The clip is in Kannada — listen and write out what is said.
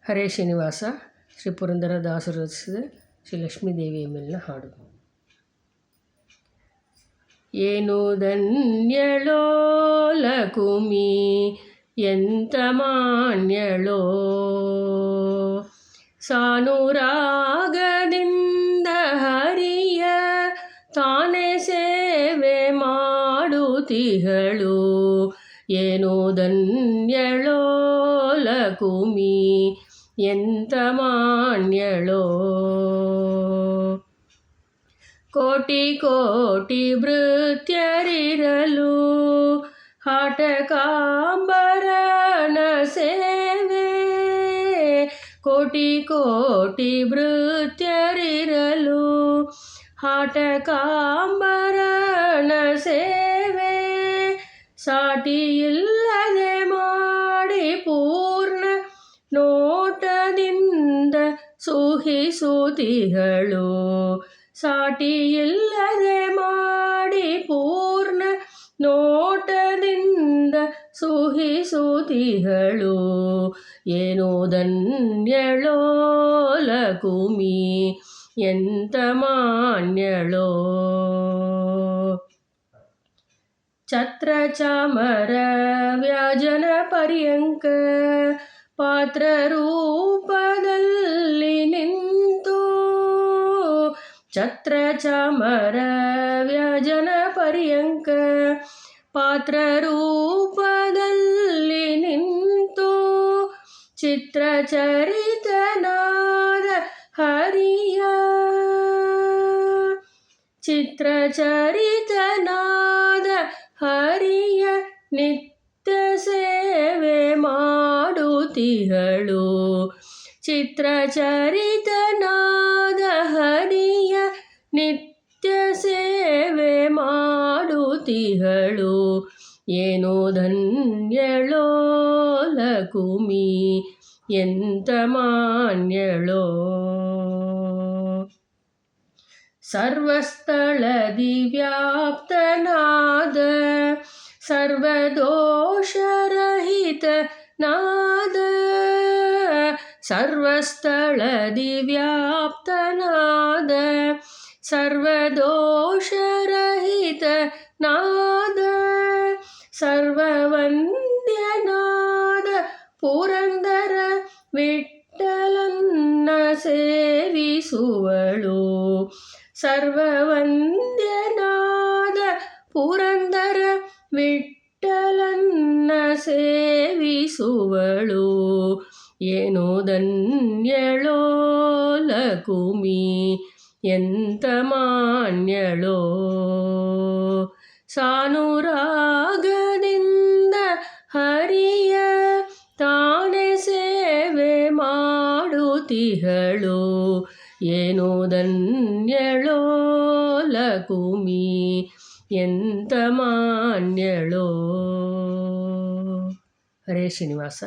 ಹರೇ ಶ್ರೀನಿವಾಸ ಶ್ರೀ ಪುರಂದರದಾಸರು ರಚಿಸಿದ ಶ್ರೀ ಲಕ್ಷ್ಮೀದೇವಿಯ ಮೇಲಿನ ಹಾಡು. ಏನು ಧನ್ಯಳೋ ಲಕುಮಿ ಎಂತ ಮಾನ್ಯಳೋ, ಸಾನುರಾಗದಿಂದ ಹರಿಯ ತಾನೇ ಸೇವೆ ಮಾಡುತ್ತಿಹಳು. ಏನು ಧನ್ಯಳೋ ಲಕುಮಿ ಎಂತ ಮಾನ್ಯಳೋ, ಕೋಟಿ ಕೋಟಿ ಭೃತ್ಯರಿರಲು ಹಾಟಕಾಂಬರನ ಸೇವೆ, ಕೋಟಿ ಕೋಟಿ ಭೃತ್ಯರಿರಲು ಹಾಟಕಾಂಬರನ ಸೇವೆ, ಸಾಟಿಯಿಲ್ಲದೆ ಮಾಡಿ ಪೂರ್ಣ ನೋಟದಿಂದ ಸುಹಿಸುತ್ತಿಹಳು. ಸಾಟಿಯಿಲ್ಲದೆ ಮಾಡಿ ಪೂರ್ಣ ನೋಟದಿಂದ ಸುಹಿಸುತ್ತಿಹಳು. ಏನು ಧನ್ಯಳೋ ಲಕುಮಿ ಎಂತ ಮಾನ್ಯಳೋ, ಛತ್ರ ಚಾಮರ ವ್ಯಾಜನ ಪರ್ಯಂಕ ಪಾತ್ರ ರೂಪದಲ್ಲಿ ನಿಂತು, ಛತ್ರ ಚಾಮರ ವ್ಯಾಜನ ಪರ್ಯಂಕ ಪಾತ್ರ ರೂಪದಲ್ಲಿ ನಿಂತು, ಚಿತ್ರಚರಿತನಾದ ಹರಿಯ, ಚಿತ್ರಚರಿತನಾದ ಹರಿಯ ನಿತ್ಯ ಸೇವೆ ಮಾಡುತ್ತಿಹಳು. ಚಿತ್ರಚರಿತನಾದ ಹರಿಯ ನಿತ್ಯ ಸೇವೆ ಮಾಡುತ್ತಿಹಳು. ಏನು ಧನ್ಯಳೋ ಲಕುಮಿ ಎಂತ ಮಾನ್ಯಳೋ, ಸರ್ವಸ್ಥಳದಿ ವ್ಯಾಪ್ತನಾದ ಸರ್ವದೋಷರಹಿತನಾದ, ಸರ್ವಸ್ಥಳದಿ ವ್ಯಾಪ್ತನಾದ ಸರ್ವದೋಷರಹಿತನಾದ, ಸರ್ವವಂದ್ಯನಾದ ಪುರಂದರ ವಿಠ್ಠಲನ್ನ ಸೇವಿಸುವಳು. ಸರ್ವವಂದ್ಯನಾದ ಪುರಂದರ ವಿಠ್ಠಲನ್ನ ಸೇವಿಸುವಳು. ಏನು ಧನ್ಯಳೋ ಲಕುಮಿ ಎಂತ ಮಾನ್ಯಳೋ, ಸಾನುರಾಗದಿಂದ ಹರಿಯ ತಾನೇ ಸೇವೆ ಮಾಡುತ್ತಿಹಳು. ಏನು ಧನ್ಯಳೋ ಲಕುಮಿ ಎಂತ ಮಾನ್ಯಳೋ. ಹರೇ ಶ್ರೀನಿವಾಸ.